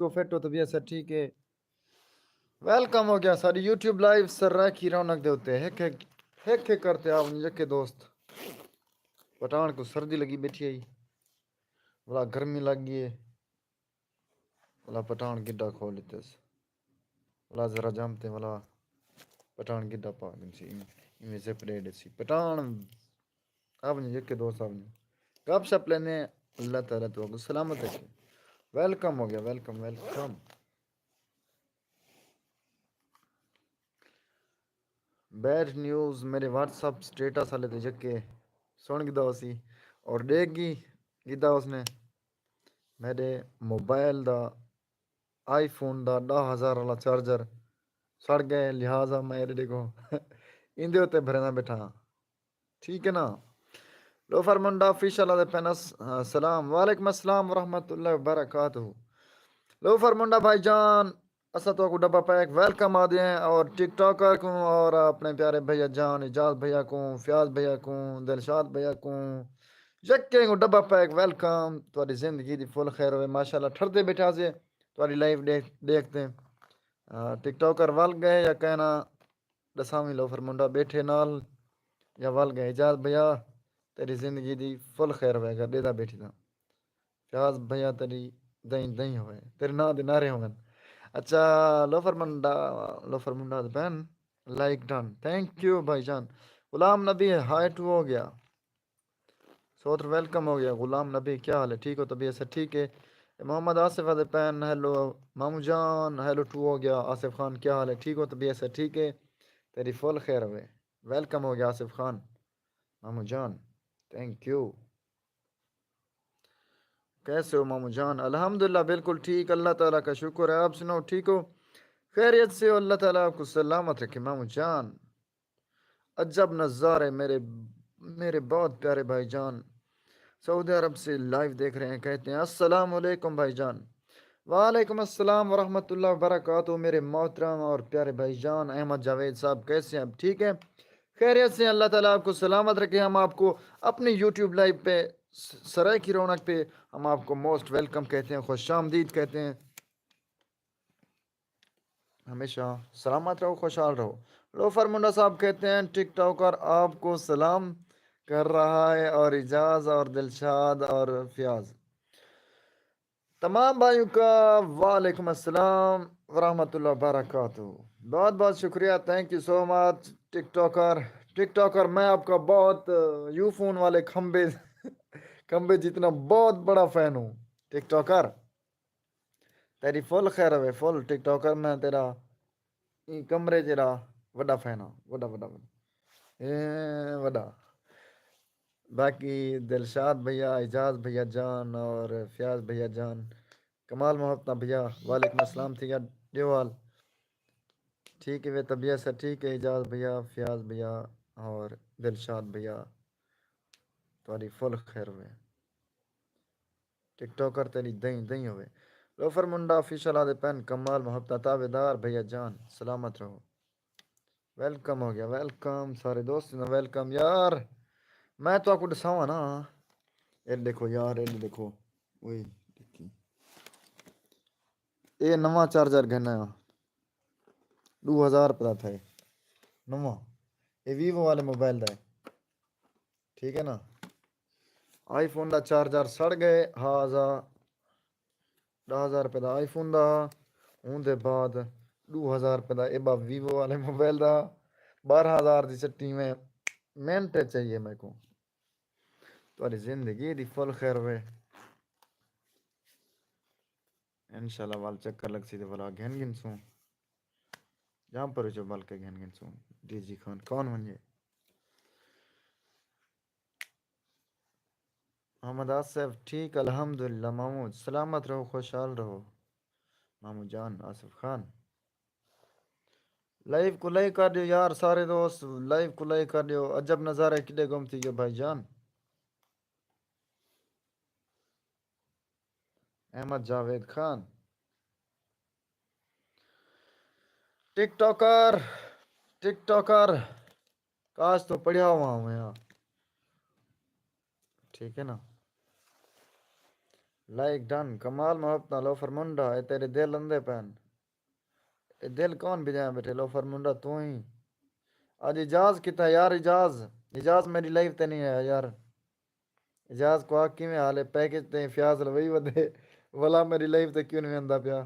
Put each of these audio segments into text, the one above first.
کو فٹ ہو طبیعت سے ٹھیک ہے ویلکم ہو گیا ساری یوٹیوب لائیو سر رہ کی رونق دے ہوتے ہیک کرتے آپ کے دوست پٹھان کو سردی لگی بیٹھی آئی بلا گرمی لگ گئی ہے بلا پٹھان گڈا کھول لیتے بلا ذرا جامتے بلا پٹھان گڈا پا سے پلیٹ سی پٹھان آپ کے دوست آپ گپ شپ لینے اللہ تعالیٰ تو سلامت ہے ویلکم ہو گیا ویلکم ویلکم بیڈ نیوز میرے واٹس اپ سٹیٹس والے تھے جکے سن گدا سی اور دیکھ گیتا اس نے میرے موبائل دا آئی فون دا 10,000 والا چارجر سڑ گئے لہٰذا میں دیکھو اندے ہوتے بھرنا بیٹھا ٹھیک ہے نا لو فرمنڈا آفیشل دے پینس سلام وعلیکم السلام ورحمۃ اللہ وبرکاتہ لو فرمنڈا بھائی جان اسا تو کو ڈبا پیک ویلکم آ دیں اور ٹک ٹاکر کو اور اپنے پیارے بھیا جان اجاز بھیا کو فیاض بھیا کو دلشاد بھیا کو یکے کو ڈبا پیک ویلکم تاری زندگی دی فل خیر ہوئے ماشاءاللہ ٹھرتے بیٹھا سے تاری لائف دیکھتے ہیں ٹک ٹاکر ول گئے یا کہنا دساویں لو فرمنڈا بیٹھے نال یا ول گئے اجاز بھیا تیری زندگی دی فل خیر ہوئے گا دے دا بیٹھی دا فیاض بھیا تیری دہیں ہوئے تیرے نا دے نعرے ہوئے اچھا لوفر منڈا بہن لائک ڈن تھینک یو بھائی جان غلام نبی ہائٹ ہو گیا سوتر ویلکم ہو گیا غلام نبی کیا حال ہے ٹھیک ہو طبیعت سے ٹھیک ہے محمد آصف عد پین ہیلو مامو جان ہیلو ٹو ہو گیا آصف خان کیا حال ہے ٹھیک ہو طبیعت سے ٹھیک ہے تیری فل خیر ہوئے ویلکم ہو گیا آصف خان مامو جان تھینک یو کیسے ہو مامو جان الحمدللہ بالکل ٹھیک اللہ تعالیٰ کا شکر ہے آپ سنو ٹھیک ہو خیریت سے ہو اللہ تعالیٰ آپ کو سلامت رکھے مامو جان عجب نظارے میرے بہت پیارے بھائی جان سعودی عرب سے لائیو دیکھ رہے ہیں کہتے ہیں السلام علیکم بھائی جان وعلیکم السلام ورحمۃ اللہ وبرکاتہ میرے محترم اور پیارے بھائی جان احمد جاوید صاحب کیسے ہیں اب ٹھیک ہے خیریت سے اللہ تعالیٰ آپ کو سلامت رکھے ہم آپ کو اپنی یوٹیوب لائیو پہ سرائے کی رونق پہ ہم آپ کو موسٹ ویلکم کہتے ہیں خوش آمدید کہتے ہیں ہمیشہ سلامت رہو خوشحال رہو لوفر منڈا صاحب کہتے ہیں ٹک ٹاکر آپ کو سلام کر رہا ہے اور اجاز اور دلشاد اور فیاض تمام بھائیوں کا وعلیکم السلام ورحمۃ اللہ وبرکاتہ بہت بہت شکریہ thank you so much TikToker میں آپ کا بہت یو فون والے کھمبے جتنا بہت بڑا فین ہوں ٹک ٹاکر تیری فل خیر ہوئے فل ٹک ٹاکر میں تیرا کمرے تیرا وڈا فین ہوں وڈا باقی دلشاد بھیا اجاز بھیا جان اور فیاض بھیا جان کمال محبت بھیا وعلیکم السلام تھی دیوال ٹھیک ہے وہ طبیعت سے ٹھیک ہے اجاز بھیا فیاض بھیا اور دلشاد بھیا تاری فل خیر ہوئے ٹک ٹاکر تیری دہیں ہوئے لوفر منڈا آفیشل آدھے پین کمال محبت تابے دار بھیا جان سلامت رہو ویلکم ہو گیا ویلکم سارے دوست ویلکم یار میں تو آپ کو دساواں نا یہ دیکھو یار یہ دیکھو وہی یہ نواں چارجر گھنا 2000 روپے تھا نواں یہ ویوو والے موبائل کا ہے ٹھیک ہے نا آئی فون کا چارجر سڑ گئے 10,000 روپے کا آئی فون کا ہوں بعد 2000 روپے کا یہ ویوو والے موبائل کا 12,000 کی چٹی میں منٹ چاہیے میرے کو تاری زندگی دی فل خیر ہوئے انشاءاللہ وال چکر لگ سی تو بلا گھن سوں جہاں پر جو بل کے گھن سوں ڈی جی خان کون ونجے محمد آصف ٹھیک الحمدللہ مامو سلامت رہو خوشحال رہو مامو جان آصف خان لائیو کو لائک کر دیو یار سارے دوست لائیو کو لائک کر دیو عجب نظارہ کدے گمتی گے بھائی جان احمد جاوید خان ٹک ٹاکر کاش تو پڑھیا ہوا ہوں یہاں ٹھیک ہے نا لائک ڈن کمال محبت لوفر منڈا اے تیرے دل اندے پین اے دل کون بجائے بیٹھے لوفر منڈا تو ہی آج اجاز کتا یار اجاز اجاز میری لائف تے نہیں آیا یار اجاز کو آگ کی میں حالے پیکج تے فیاض لوئی ودے والا میری لائف تے کیوں نہیں اندہ پیا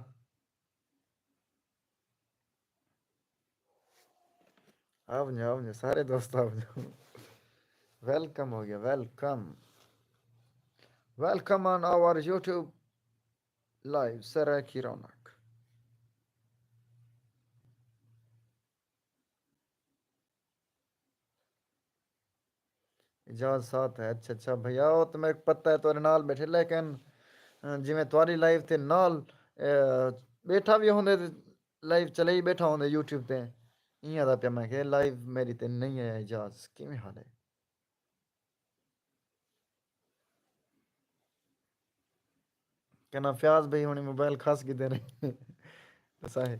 آو جاؤ سارے دوست آو جاؤ ویلکم ہو گیا welcome welcome on our YouTube live Saraiki Raunaq Ejaz ساتھ ہے اچھا اچھا بھیا وہ تمہیں پتہ ہے تو نال بیٹھے لیکن جی میں تمہاری لائف تے نال بیٹھا بھی ہوندے لائف چلے ہی بیٹھا ہوندے یوٹیوب تے یہ دا پیا میں کہ لائف میری تے نہیں ہے اجاز کی میں حال ہے کہنا فیاض بھائی ہونی موبائل خاص کی دے رہے ایسا ہے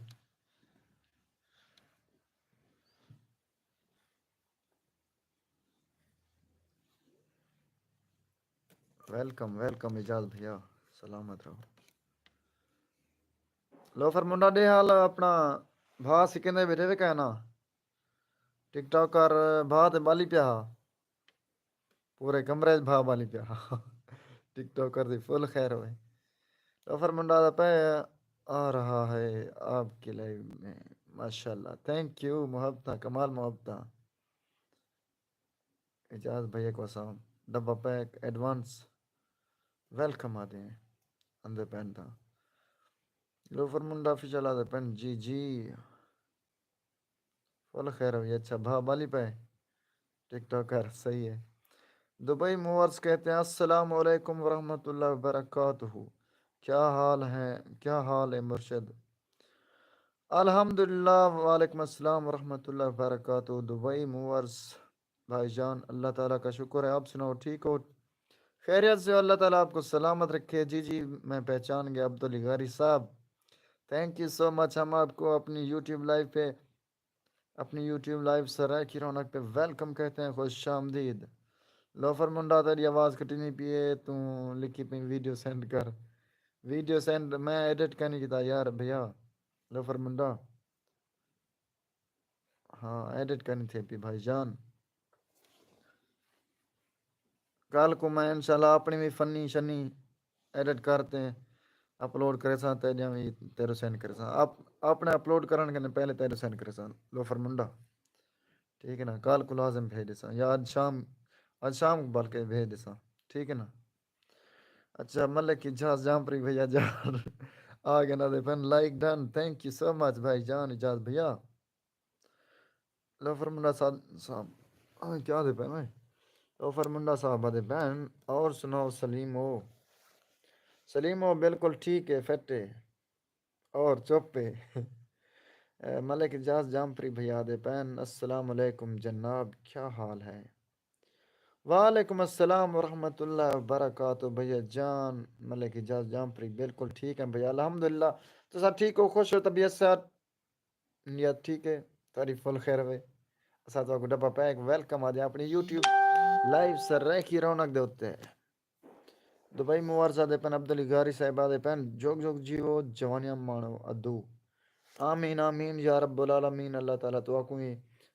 ویلکم ویلکم اجاز بھیا سلامت رہو لو فر منڈا دے حال اپنا بھا سکندے بیٹھے وے کہنا ٹک ٹاک کر بھا تے بالی پیا پورے کمرے بھا بالی پیا ٹک ٹاک کر دی فل خیر ہوئے لو فر منڈا دا پہ آ رہا ہے آپ کی لائف میں ماشاءاللہ تھینک یو محبتہ کمال محبتہ اجاز بھیا کو سلام ڈبا پیک ایڈوانس ویلکم آتے ہیں اندر پہن تھا لوفر منڈا فی چلا دے پین جی جی فل خیر ہوئی اچھا بھا بالی پہ ٹک ٹاک کر صحیح ہے دبئی موورز کہتے ہیں السلام علیکم ورحمۃ اللہ وبرکاتہ کیا حال ہے کیا حال ہے مرشد الحمدللہ وعلیکم السلام ورحمۃ اللہ وبرکاتہ دبئی موورز بھائی جان اللہ تعالیٰ کا شکر ہے آپ سناؤ ٹھیک ہو خیریت سے اللہ تعالیٰ آپ کو سلامت رکھے جی جی میں پہچان گیا عبدالغاری صاحب تھینک یو سو مچ ہم آپ کو اپنی یوٹیوب لائیو سرائے کی رونق پہ ویلکم کہتے ہیں خوش آمدید لوفر منڈا تیری آواز کٹی نہیں پیے تو لکھی پی ویڈیو سینڈ کر ویڈیو سینڈ میں ایڈٹ کرنے کی تھا یار بھیا لوفر منڈا ہاں ایڈٹ کرنی تھی پی بھائی جان کل کو میں انشاءاللہ اپنی بھی فنی شنی ایڈٹ کرتے ہیں اپلوڈ کرے سا تیرے سینڈ کرے سا آپ اپنے اپلوڈ کرنے کے پہلے تیرے سینڈ کرے سا لوفر منڈا ٹھیک ہے نا کال کو لازم بھیج دے سا یا آج شام کو بلکہ بھیج دے سا ٹھیک ہے نا اچھا ملک کی جہاز جامپری بھیا جان آگے نہ دے پن like done thank you so much بھائی جان اجاز بھیا لوفر منڈا صاحب کیا دے پن میں لوفر منڈا صاحب دے پن اور سناؤ سلیم ہو سلیم ہو بالکل ٹھیک ہے فٹے اور چوپے ملک اجاز جامپری بھیا دے پین السلام علیکم جناب کیا حال ہے وعلیکم السلام ورحمۃ اللہ وبرکاتہ بھیا جان ملک اجاز جامپری بالکل ٹھیک ہے بھیا الحمدللہ تو سب ٹھیک ہو خوش ہو طبیعت سے نیت ٹھیک ہے تعریف فل خیر ہوئے ساتھ کو ڈبا پیک ویلکم آ جائے اپنی یوٹیوب لائیو سر رہ کی رونق دے ہوتے ہیں دبئی موارزہ دے پن عبدالغاری صاحبہ دے پن جوگ جوگ جیو جوانیاں مانو ادو آمین آمین یا رب العالمین اللہ تعالیٰ تو آکویں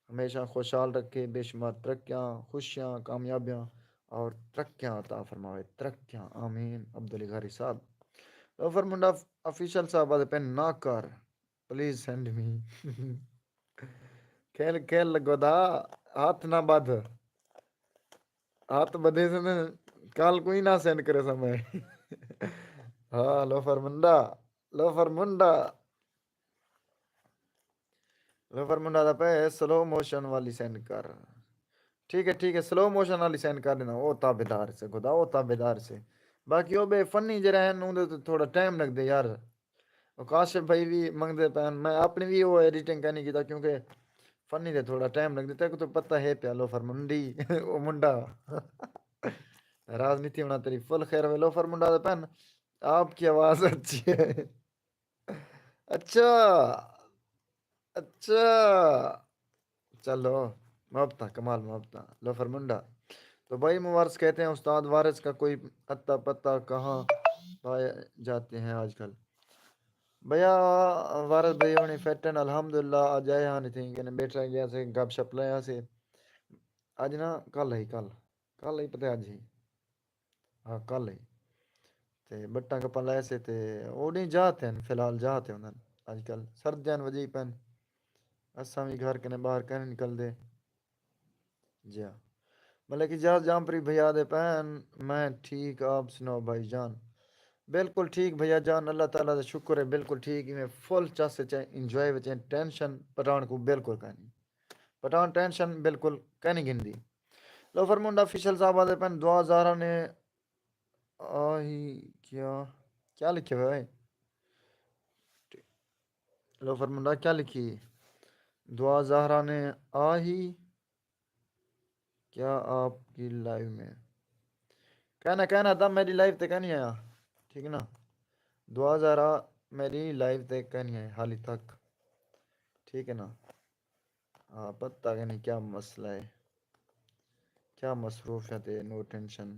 ہمیشہ خوشحال رکھے بے شمار ترقیاں خوشیاں کامیابیاں اور ترقیاں عطا فرماوے ترقیاں آمین عبدالغاری صاحب لوفر منڈا افیشل صاحب آدھے پین نا کر پلیز سینڈ می کھیل کھیل لگو دا ہاتھ نہ بدھ ہاتھ بدھے سے نے کال کوئی نہ سینڈ کرے سمے ہاں لوفر منڈا لوفر منڈا دا پہ سلو موشن والی سینڈ کر ٹھیک ہے سلو موشن والی سینڈ کر دینا وہ تابیدار سے خدا وہ تابیدار سے باقی وہ بے فنی جرا ہے نوں دے تو تھوڑا ٹائم لگ دے یار کاشف بھائی بھی منگ دے پہن میں اپنی بھی وہ ایڈیٹنگ کرنے کی تھا کیونکہ فنی دے تھوڑا ٹائم لگ دیتا ہے تو پتہ ہے پیا لوفر منڈی وہ منڈا راجنیتی ہونا تیری فل خیر ہے لوفر منڈا دے پہن آپ کی آواز اچھی ہے اچھا اچھا چلو محبتہ کمال محبتہ لوفر منڈا تو بھائی موارث کہتے ہیں استاد وارث کا کوئی اتا پتہ کہاں پائے جاتے ہیں آج کل بھیا وارث بھائی ہونی فیٹن الحمدللہ آج آئے ہاں نہیں تھیں کہ بیٹھ رہ گیا سے گپ شپ لیا سے آج نا کل ہی پتہ آج ہی ہاں کل ہی تے بٹاں کپاں لے سے تے او نہیں جاتے ہیں فی الحال جاتے ہیں آج کل سردیاں وجی پن اساں بھی گھر کنے باہر کہیں نکل دے جی ہاں مطلب کہ جہاز جامپری بھیا دے پہن میں ٹھیک آپ سناؤ بھائی جان بالکل ٹھیک بھیا جان اللہ تعالیٰ کا شکر ہے بالکل ٹھیک ہی میں فل چس سے انجوائے بچیں ٹینشن پٹان کو بالکل کہیں پٹان ٹینشن بالکل کہیں گندی لو فرمنڈا آفیشل صاحب آدھے پین دعا زارا نے آہی کیا لکھے ہوئے لو فرمنڈا کیا لکھی دعا زہرا نے آہی کیا آپ کی لائف میں کہنا تھا میری لائف تے کہنی آیا ٹھیک ہے نا دعا زہرا میری لائف تے کہنی ہے حالی تک ٹھیک ہے نا ہاں پتہ کہ نہیں کیا مسئلہ ہے کیا مصروفیت ہے نو ٹینشن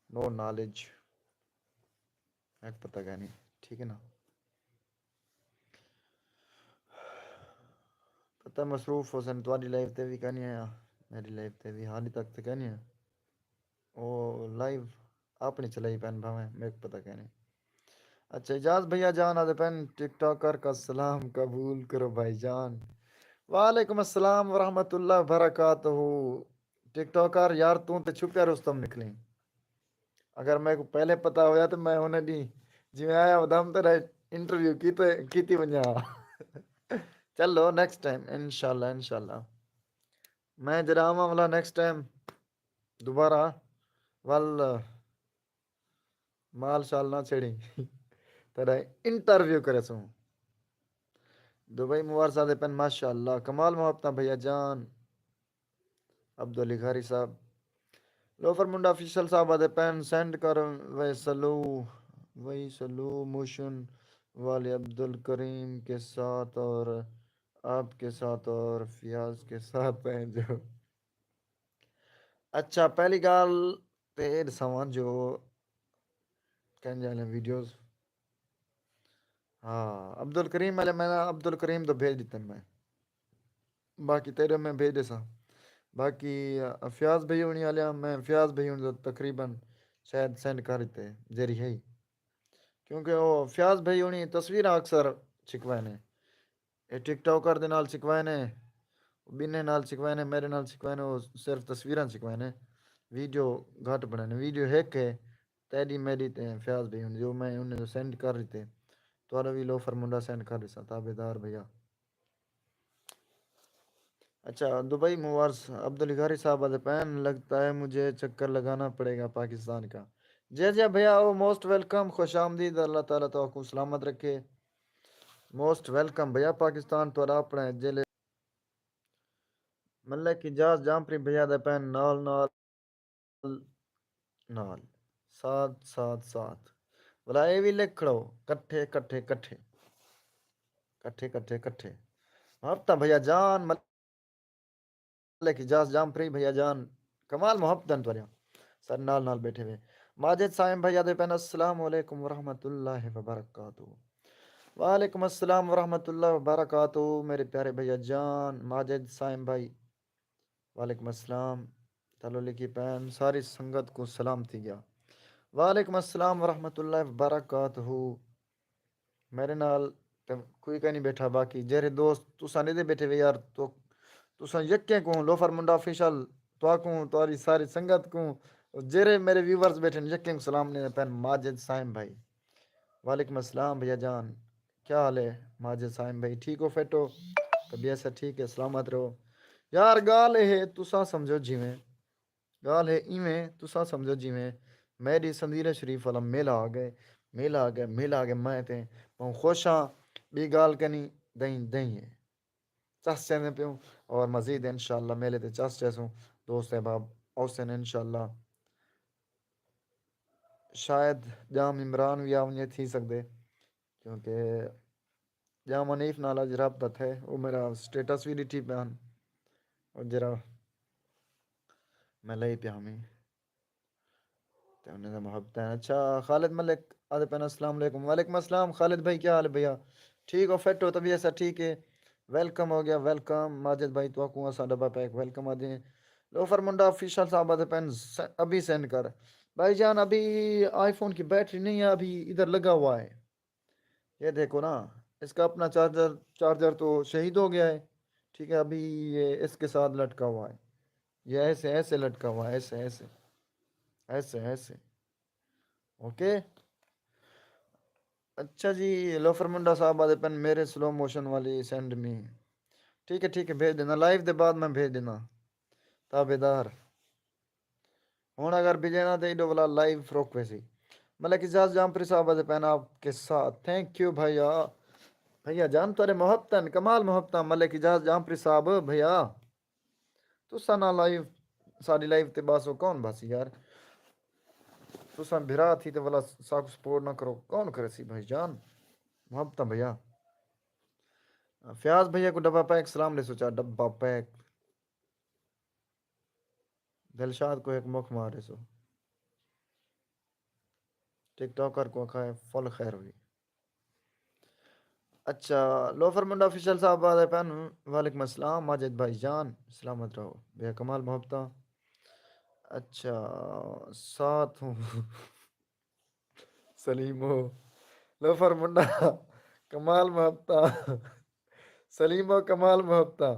نو نالج ایک پتہ کہ نہیں ٹھیک ہے نا پتہ مصروف ہو سن تاری لائف تے بھی کہنی آیا میری لائف تے بھی حالی تک تے کہنی ہے او لائیو اپنی چلائی پین بھاویں میرے کو پتہ کہنے اچھا اجاز بھیا جان آدھے پین ٹک ٹاکر کا سلام قبول کرو بھائی جان وعلیکم السلام ورحمۃ اللہ وبرکاتہ ٹک ٹاکر یار تو تے چھپیا رستم نکلیں اگر میں کو پہلے پتا ہویا تو میں انہیں نہیں جی میں آیا ودام تیرا انٹرویو کیتی ونجا چلو نیکسٹ ٹائم انشاءاللہ میں جرامہ والا نیکسٹ ٹائم دوبارہ ول مال شال نہ چھڑی تیرا انٹرویو کرے سوں دبئی موار سادے پن ماشاء اللہ کمال محبت بھیا جان عبداللی گھاری صاحب لوفر منڈا آفیشل صاحب آدھے پین سینڈ کر وہی سلو موشن والے عبد الکریم کے ساتھ اور آپ کے ساتھ اور فیاض کے ساتھ ہیں جو اچھا پہلی گال تیر سامان جو کہن جائیں ویڈیوز ہاں عبد الکریم والے میں عبد الکریم تو بھیج دیتا میں باقی تیرے میں بھیج دے سا باقی فیاض بھائی ہونی والے میں فیاض بھائی ہوں تقریباً شاید سینڈ کرتے جری ہے کیونکہ وہ فیاض بھائی ہونی تصویریں اکثر چھکوائے نے یہ ٹک ٹاکر دے نال چھکوائے نے بینے نال چھکوائے نے میرے نال چھکوائے نے وہ صرف تصویراں چھکوائے نے ویڈیو گھٹ بنے ویڈیو ایک ہے تیری میری تے فیاض بھائی جو میں انہیں سینڈ کر رہی تھے تو بھی لوفر منڈا سینڈ کر رہی سا تابے دار بھیا اچھا دبئی موارس عبدالغاری صاحب والے پین لگتا ہے مجھے چکر لگانا پڑے گا پاکستان کا جی جی بھیا او موسٹ ویلکم خوش آمدید اللہ تعالیٰ تو کو سلامت رکھے موسٹ ویلکم بھیا پاکستان تو اپنے ضلع مطلب کہ جاز جامپری بھیا دے پین نال ساتھ بلا یہ بھی لکھ کھڑو کٹھے ہفتہ بھیا جان جاز جام پری بھیا جان کمال محبت تواریا سر نال بیٹھے ہوئے ماجد صاحب بھیا دے پین السلام علیکم ورحمۃ اللہ وبرکاتہ وعلیکم السلام ورحمۃ اللہ وبرکاتہ میرے پیارے بھیا جان ماجد صاحب بھائی وعلیکم السلام تلو لکھی پین ساری سنگت کو سلام تھی گیا وعلیکم السلام ورحمۃ اللہ وبرکاتہ میرے نال کوئی کہ نہیں بیٹھا باقی جیرے دوست تسا نہیں دے بیٹھے ہوئے یار تو یکے کو لوفر منڈا آفیشل تو کو تاری ساری سنگت کو جیرے میرے ویورز بیٹھے یکے کو سلام نے پین ماجد صاحب بھائی وعلیکم السلام بھیا جان کیا حال ہے ماجد صاحب بھائی ٹھیک ہو فیٹو طبیعت سے ٹھیک ہے سلامت رہو یار گال ہے تسا سمجھو جی میں گال ہے ایویں تسا سمجھو جی میں میری سندیر شریف والا میلہ آ گیا میں تے خوش ہاں بھی گال کنی دیں ہے چس چنے پیوں اور مزید انشاءاللہ میلے تے چس چیسوں دوست احباب اوسن انشاءاللہ شاید جام عمران بھی آؤں تھی سکتے کیونکہ جام منیف نالا رابطہ تھے وہ میرا سٹیٹس بھی ڈٹھی پیان اور جرا میں لئی پیا ہمیں انہیں سے محبت ہے. اچھا خالد ملک آدھے پہنا السلام علیکم. وعلیکم السلام خالد بھائی, کیا حال ہے بھیا؟ ٹھیک ہو, فٹ ہو, تبھی ایسا ٹھیک ہے. ویلکم ہو گیا, ویلکم ماجد بھائی, تو کو سا ڈبا پیک ویلکم آ دیں. لوفر منڈا آفیشل صاحب آدھے پہن ابھی سینڈ کر. بھائی جان ابھی آئی فون کی بیٹری نہیں ہے, ابھی ادھر لگا ہوا ہے. یہ دیکھو نا, اس کا اپنا چارجر تو شہید ہو گیا ہے. ٹھیک ہے, ابھی یہ اس کے ساتھ لٹکا ہوا ہے. یہ ایسے ایسے لٹکا ہوا ہے, ایسے ایسے ایسے ایسے. اوکے. اچھا جی, لوفر منڈا صاحب آدھے پن میرے سلو موشن والی سینڈ می. ٹھیک ہے ٹھیک ہے, بھیج دینا لائیو دے بعد میں بھیج دینا. تابے دار ہوں اگر بھیجے نا تو ایڈو والا لائیو فروک ویسی. مطلب کہ جہاز جام پری صاحب آدھے پہنا آپ کے ساتھ. تھینک یو بھیا. بھیا جان تارے محبتن کمال محبتن ملک اجاز جامپری صاحب بھیا. تو سنا لائیو ساری لائیو تے باسو کون باسی یار. تو سن بھرا تھی تو والا ساکو سپورٹ نہ کرو کون کرے سی بھائی جان. محبتاں بھیا. فیاض بھیا کو ڈبا پیک سلام لے سوچا ڈبا پیک. دلشاد کو ایک مکھ مارے سو. ٹک ٹاکر کو کھائے فل خیر ہوئی. اچھا لوفر منڈا آفیشل صاحب آدھے پہن وعلیکم السلام ماجد بھائی جان سلامت رہو بے کمال محبتہ. اچھا ساتھ ہوں سلیم ہو لوفر منڈا کمال محبتہ سلیم و کمال محبتہ.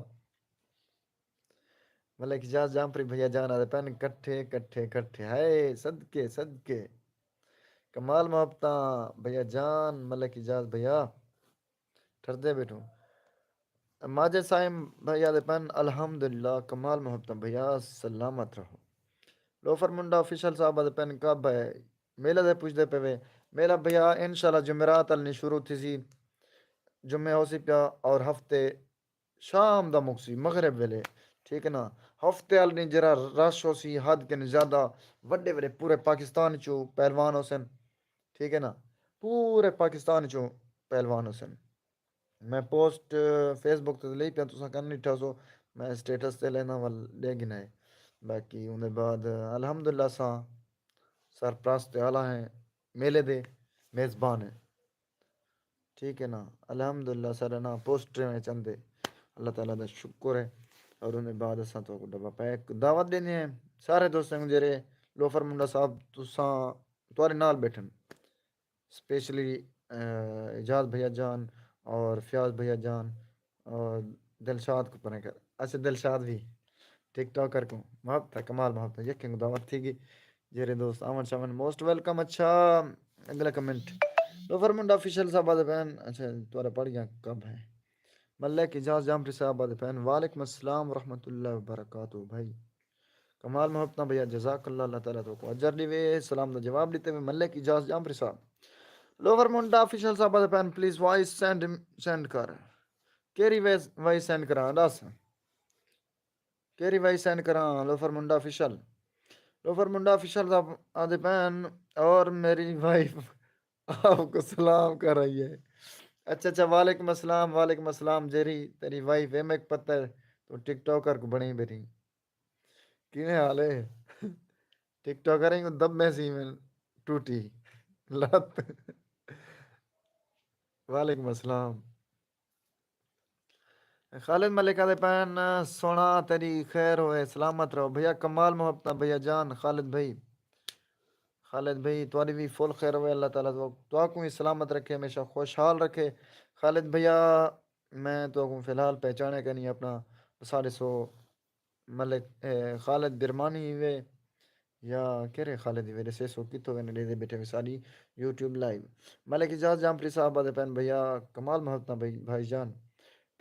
ملک اجاز جام پری بھیا جان آدھے پہن کٹھے کٹھے کٹھے ہائے صدقے صدقے. کمال محبتہ بھیا جان ملک اجاز بھیا ٹھر دے بیٹھو. ماجد سائم بھیا دے پن الحمدللہ کمال محبتہ بھیا سلامت رہو. لوفر منڈا آفیشل صاحب دے پن کب ہے میلہ دے پوچھ دے پہ وے. میرا بھیا انشاءاللہ جمعرات النی شروع تھی سی. جمعہ ہو سی پیا اور ہفتے شام دا مکسی مغرب ویلے. ٹھیک ہے نا, ہفتے النی جرا رش ہو سی حد کے زیادہ. وڈے وڈے پورے پاکستان چو پہلوان ہو سن. ٹھیک ہے نا, پورے پاکستان چوں پہلوان حسن. میں پوسٹ فیس بک تے لئی پیا تساں کرنی ٹھا سو. میں سٹیٹس تے لینا ول لے گنا ہے. باقی ان بعد الحمدللہ ساں سرپرست اعلیٰ ہیں میلے دے میزبان ہیں. ٹھیک ہے نا, الحمدللہ سارے نا پوسٹر میں چندے اللہ تعالیٰ دا شکر ہے. اور انہیں بعد اساں تو ڈبا پیک دعوت دینے ہیں سارے دوستوں جڑے لوفر منڈا صاحب تساں توارے نال بیٹھن. اسپیشلی اجاز بھیا جان اور فیاض بھیا جان اور دلشاد کو پڑھیں کر. اچھا دلشاد بھی ٹک ٹاکر کو محبت کمال محبت یقین دعوت تھی کہ جیرے دوست امن شامن موسٹ ویلکم. اچھا اگلا کمنٹ لوفر منڈا آفیشل صاحب آدھے پہن. اچھا تمہارا پڑھ گیا کب ہے ملک اجاز جامپری صاحب آدھے پہن وعلیکم السلام ورحمۃ اللہ وبرکاتہ بھائی. کمال محبتہ بھیا جزاک اللہ اللہ تعالیٰ تو کو اجر دیوے. سلام دا جواب دیتے ہوئے ملک اجاز جامپری صاحب. لوور منڈا آفیشل صاحب آدھے پہن پلیز وائس سینڈ کر. کیری وائس سینڈ کراں دس کیری وائس سینڈ کراں. Loafer Munda official loafer Munda official صاحب آدھے پہن اور میری وائف آپ کو سلام کر رہی ہے. اچھا اچھا وعلیکم السلام وعلیکم السلام جیری تیری وائف ہے میں پتہ ہے تو ٹک ٹاکر کو بڑی بیٹھی کیویں حال ہے. ٹک ٹاکر کو دب میں سی میں ٹوٹی لت. وعلیکم السلام. خالد ملک آدھے پہن سونا تیری خیر ہوئے سلامت رہو بھیا کمال محبتہ بھیا جان. خالد بھائی خالد بھائی تمہاری بھی فل خیر ہوئے اللہ تعالیٰ تو کو ہی سلامت رکھے ہمیشہ خوشحال رکھے. خالد بھیا میں تو کو فی الحال پہچانے کا نہیں اپنا سارے سو ملک خالد برمانی ہوئے یا کہہ رہے خالد میرے سے سو کتوں دے دے بیٹھے ساری یوٹیوب لائیو. ملک اجاز جامپری صاحب آدھے پہن بھیا کمال محبتہ بھائی جان.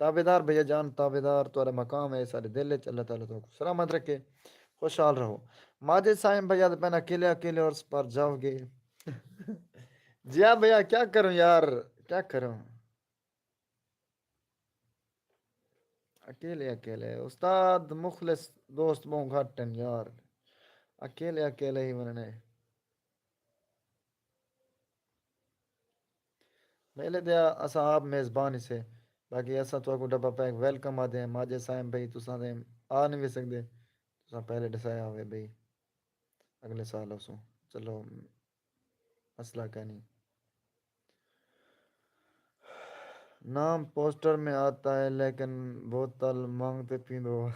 تابے دار بھیا جان تابے دار تمہارا مقام ہے سارے دل ہے اللہ تعالیٰ تو سلامت رکھے خوشحال رہو. ماجد سائم بھیا تو پہنا اکیلے اکیلے اور اس پر جاؤ گے. جی ہاں بھیا کیا کروں یار کیا کروں اکیلے اکیلے استاد مخلص دوست بوں گھٹن یار اکیلے اکیلے ہی مننے میلے دیا اساں آپ میزبان ہی سے. باقی اساں تو کو ڈبا پیک ویلکم آدے ہیں ماجد سائم بھائی تساں دے آ نہیں بھی سکتے تساں پہلے ڈسایا ہوئے بھائی اگلے سال ہو سو چلو مسئلہ کا نہیں. نام پوسٹر میں آتا ہے لیکن بوتل مانگتے پیندو.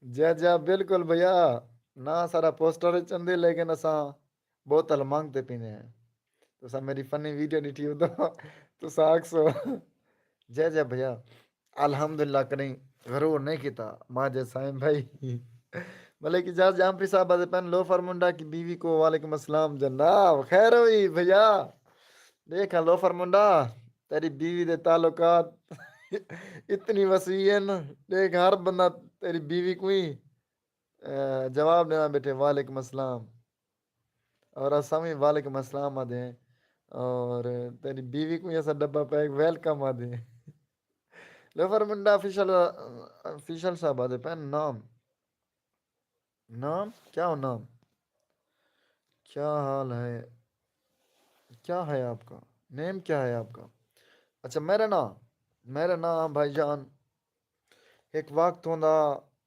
جا بالکل بھیا. نا سارا پوسٹر چندے لیکن اساں بوتل مانگتے پینے ہیں. تو سا میری فنی ویڈیو ڈٹھی ہو تو ساکھ سو. جے بھیا الحمدللہ کریں غرور نہیں کیتا ماجد سائم بھائی. ملک اجاز جامپری صاحب پین لو فرمنڈا کی بیوی کو وعلیکم السلام جناب خیر ہوئی بھیا. دیکھا لو فرمنڈا تیری بیوی دے تعلقات اتنی وسیع ہے نا. دیکھ ہر بندہ تیری بیوی کو ہی جواب دینا بیٹھے وعلیکم السلام. اور اسامی وعلیکم السلام آدھے ہیں. اور تیری بیوی کو ایسا ڈبہ پہ ویلکم آدھے ہیں. لفر منڈا فیشل صاحب آدھے پہن نام نام کیا ہو نام کیا حال ہے کیا ہے آپ کا نیم کیا ہے آپ کا. اچھا میرا نام بھائی جان ایک وقت ہوندا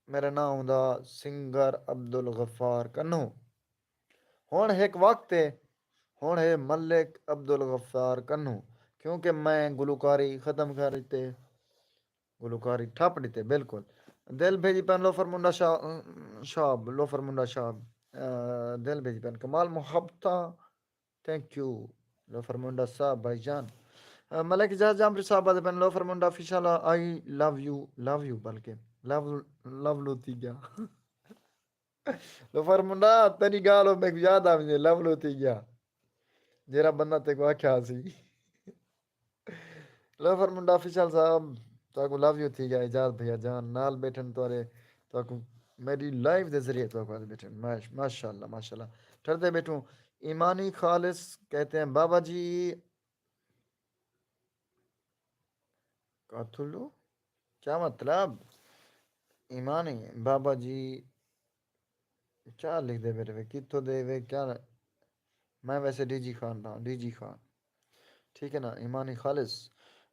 میرا نام ہوندا سنگر عبدالغفار کنو. ہن ایک وقت ہے ہن ہے ملک عبدالغفار کنو. کیونکہ میں گلوکاری ختم کر دیتے گلوکاری ٹھپ دیتے بالکل. دل بھیجی پہن لو فرمنڈا شاب لو فرمنڈا شاب دل بھیجی پہن کمال محبت تھینک یو لو فرمنڈا صاحب بھائی جان. ملک اجاز جامپری صاحب آدھے پہن لو فرمنڈا فیشل آئی لو یو بلکہ لو لوتی گیا. لو فرمنڈا تیری گالو میں یاد آ مجھے لو لوتی گیا. جیرا بندہ تے کو آکھیا سی. لو فرمنڈا فیشل صاحب تو کو لو یو تھی گیا اجاز بھیا جان نال بیٹھن توارے تو کو میری لائف دے ذریعے تو کو بیٹھن ماشاء اللہ ٹھردے بیٹھوں. ایمانی خالص کہتے ہیں بابا جی کاتھولو کیا مطلب ایمانی بابا جی کیا لکھ دے میرے کتوں دے وے کیا. میں ویسے ڈی جی خان تھا ڈی جی خان ٹھیک ہے نا ایمانی خالص.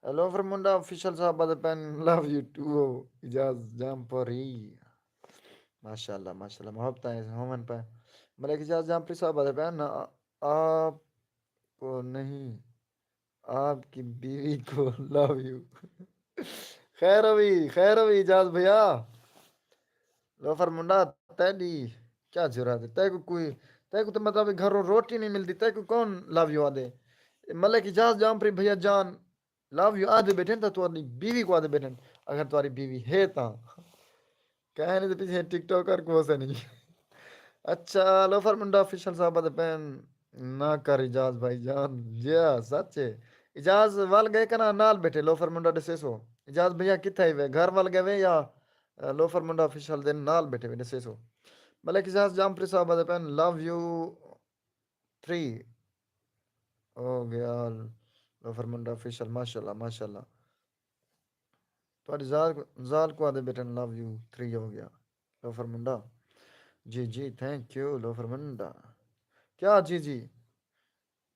لو فرمنڈا آفیشل صاحب پین لو یو ٹو اجاز جام پری. ماشاء اللہ محبت ہومن پہ ملک اجاز جامپری صاحب بہن آپ کو نہیں آپ کی بیوی کو لو یو. خیر ہوئی اجاز بھیا. لوفر منڈا تیری کیا جرات ہے تے کو کوئی تے کو تو مطلب گھر روٹی نہیں ملتی تے کو کون لو یو آدے. ملک اجاز جامپری بھیا جان لو یو آدھے بیٹھے تو اپنی بیوی کو آدھے بیٹھے اگر تمہاری بیوی ہے تا کہنے تو پیچھے ٹک ٹاکر کو سے نہیں. اچھا لوفر منڈا آفیشل صاحب پہن نہ کر اجاز بھائی جان جیا سچ ہے. اجاز وال گئے کہ نا نال بیٹھے لوفر منڈا ڈسے سو اجاز بھیا کتنے ہوئے گھر وال گئے ہوئے یا لوفر منڈا آفیشل دن نال بیٹھے ہوئے ڈسے سو. ملک اجاز جامپری صاحب پہن لو یو 3 ہو گیا. لوفر منڈا آفیشل ماشاء اللہ تھوڑی زال کو آدھے بیٹن لو یو 3 ہو گیا. لوفر منڈا جی تھینک یو لوفر منڈا کیا جی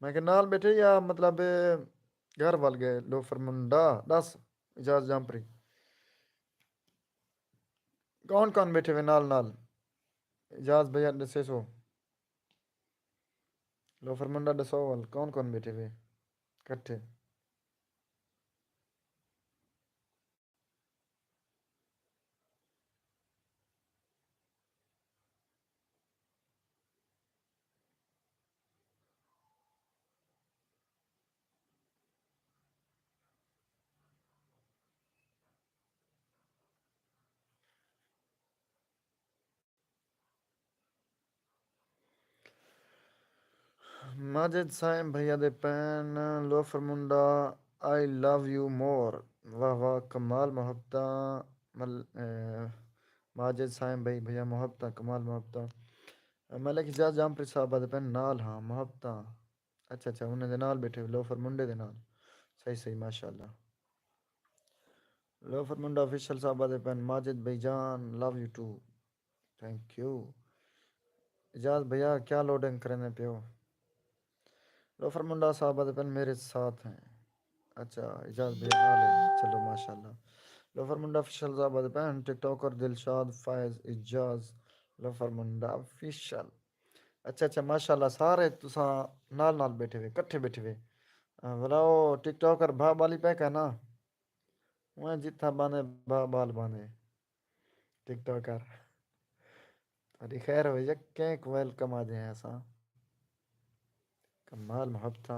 میں کہ نال بیٹھے یا مطلب گھر وال گئے لوفر منڈا دس اجاز جامپری کون بیٹھے ہوئے نال اجاز بھیا دسے سو لوفر منڈا دسوال کون بیٹھے ہوئے کٹھے. ماجد سائم بھیا دے پین Lofar Munda I love you more واہ کمال محبت ماجد سائم بھائی بھیا محبت کمال محبت. ملک اجاز جامپری صاحب پین نال ہاں محبت اچھا انہیں دے نال بیٹھے لوفر منڈے دے نال صحیح ماشاء اللہ. لوفر منڈا آفیشل صاحب پین ماجد بھائی جان love you too thank you. Ejaz بھیا کیا لوڈنگ کرنے پہ ہو. لوفر منڈا صاحب پن میرے ساتھ ہیں. اچھا اجاز بھیا چلو ماشاء اللہ. لوفر منڈا آفیشل صاحب پین ٹک ٹاکر دلشاد فائز اجاز لوفر منڈا آفیشل اچھا ماشاءاللہ سارے تساں نال بیٹھے ہوئے کٹھے بیٹھے ہوئے بلاؤ ٹک ٹاکر بھا بالی پیک ہے نا وہ جتھا باندھے بھا بال باندھے ٹک ٹاکر تاری خیر ہوئی کینک ویلکم آ جائیں ایسا کمال محبت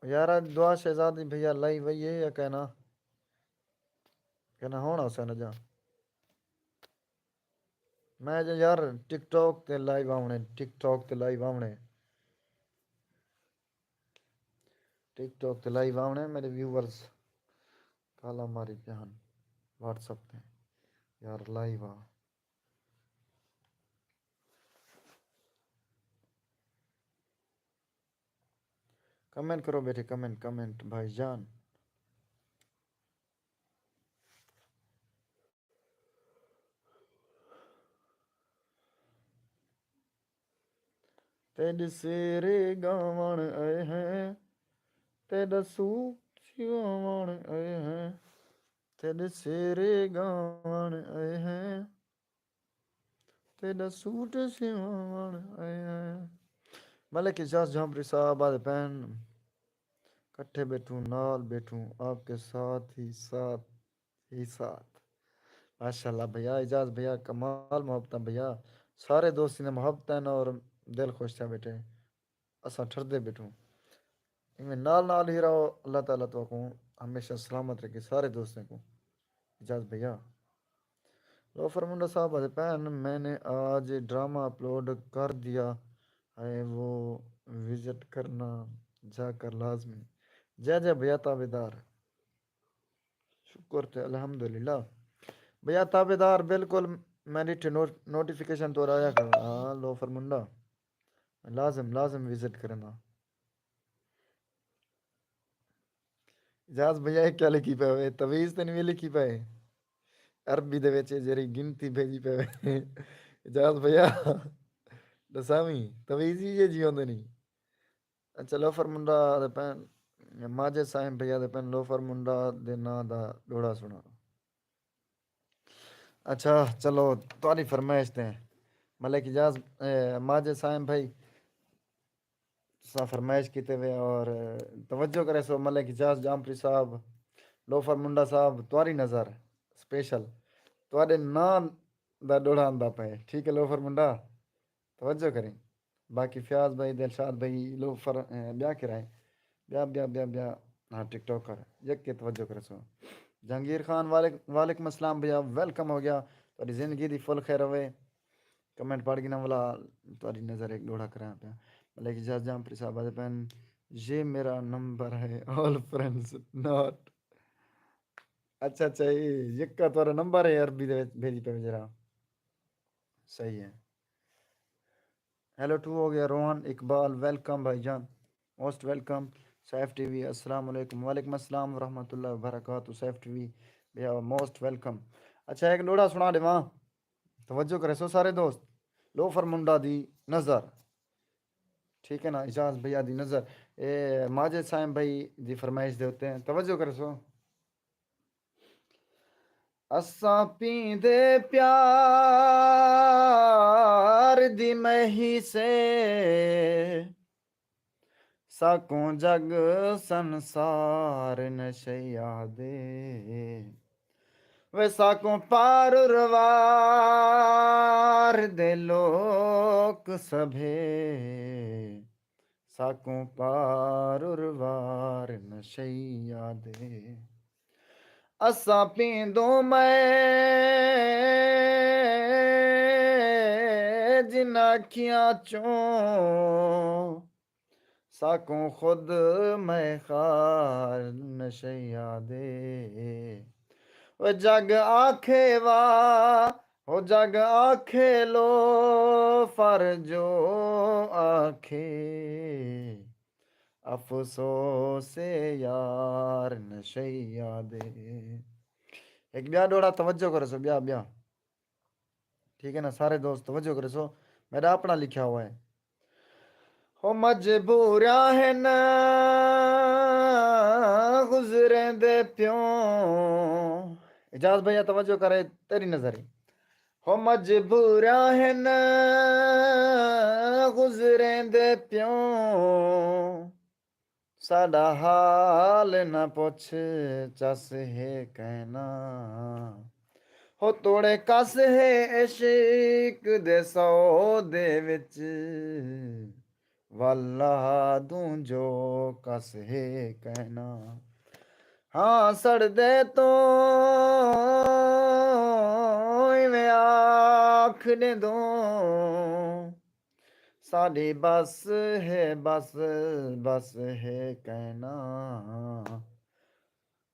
یار دعا شہزادی بھیا لائی وئی ہے یا کہنا ہونا اسے نہ جا میں جو یار ٹک ٹاک تے لائیو آونے ٹک ٹاک تے لائیو آونے ٹک ٹاک تے لائیو آونے میرے ویورز کالا ماری پیان واٹس اپ تے یار لائیو آ کمنٹ کرو بیٹے کمنٹ بھائی جان تیرے سیرے گاون آئے ہیں تیرا سوٹ سیوان آئے ہیں تیرے سیرے گاون آئے ہیں تیرا سوٹ سیوان آئے ہیں ملک اجاز جھامپری صاحب آدھے پہن کٹھے بیٹھوں نال بیٹھوں آپ کے ساتھ ہی ساتھ ماشاءاللہ بھیا اجاز بھیا کمال محبت بھیا سارے دوستی نے محبت ہیں اور دل خوش تھا بیٹے اساں ٹھردے بیٹھوں میں نال ہی رہو اللہ تعالیٰ تو کو ہمیشہ سلامت رکھے سارے دوستوں کو اجاز بھیا لوفر منڈا صاحب آدھے پہن میں نے آج ڈرامہ اپلوڈ کر دیا ہے وہ وزٹ کرنا جا کر لازمی جے بھیا تابے دار شکر تے الحمدللہ بھیا تابے دار بالکل میں نے نوٹیفیکیشن تو آیا کر ہاں لوفر منڈا لازم وزٹ کرنا اجاز بھیا کیا لکھی پہ ہوئے تویز تے نہیں لکھی پہ عربی دے وچ جڑی گنتی بھیجی پہ اجاز بھیا دساویں تویزی یہ جی ہوندے نہیں اچھا لوفر منڈا دے پین ماجد صاحب بھیا دے پین لوفر منڈا دے نا دا ڈوڑا سنا اچھا چلو تاری فرمائش دیں ملک اجاز ماجد صاحب بھائی سا فرمائش کیتے ہوئے اور توجہ کرے سو ملک اجاز جامپری صاحب لوفر منڈا صاحب تواری نظر سپیشل توارے نام دا ڈوڑا آندا پہ ٹھیک ہے لوفر منڈا توجہ کریں باقی فیاض بھائی دلشاد بھائی لوفر بیا کرائیں بیا ہاں ٹک ٹاک کر یک کے توجہ کرے سو جہانگیر خان وعلیکم السلام بھیا ویلکم ہو گیا تاری زندگی دی فل خیر ہوئے کمنٹ پڑھ گنا والا تاری نظر ایک ڈوڑا کرا پیا لیکن جہاز جام پر صاحب آدھے پہن یہ میرا نمبر ہے آل فرینڈز ناٹ اچھا یہ کا تورا نمبر ہے عربی دے بھیجی پہ جرا صحیح ہے ہیلو ٹو ہو گیا روحان اقبال ویلکم بھائی جان most welcome Saif TV السلام علیکم وعلیکم السلام ورحمۃ اللہ وبرکاتہ سیف ٹی وی بھیا موسٹ ویلکم اچھا ایک ڈوڑا سنا دے وہاں توجہ کرے سو سارے دوست لوفر منڈا دی نظر ٹھیک ہے نا اجاز بھیا دی نظر اے ماجد صاحب بھائی دی فرمائش دے ہوتے ہیں توجہ کرے سو اساں پیندے پیار دی مہی سے ساکوں جگ سنسار نشیا دے ویسا کو پار روار دے لوک سبھے ساکوں پار روار نشیا دے اساں پیندوں میں جن اکھیاں چوں ساکوں خود میں خار نشیا دے وہ جگ آکھے وہ جگ آکھے لو فرجو آکھے افسوس یار نشیا دے ایک بیا ڈوڑا توجہ کرو سو بیا ٹھیک ہے نا سارے دوست توجہ کرو سو میرا اپنا لکھا ہوا ہے ہو مجبوریاں ہیں نا گزریں دے پیوں اجاز بھیا توجہ کرے تیری نظری ہو مجبورا ہے نا گزریں دے پیوں ساڈا حال نہ پوچھ چس ہے کہنا ہو توڑے کس ہے عشق دے سو دے وچ واللہ دوں جو کس ہے کہنا ہاں سڑ دے تو میں آنکھ نے دوں ساڈی بس ہے بس بس ہے کہنا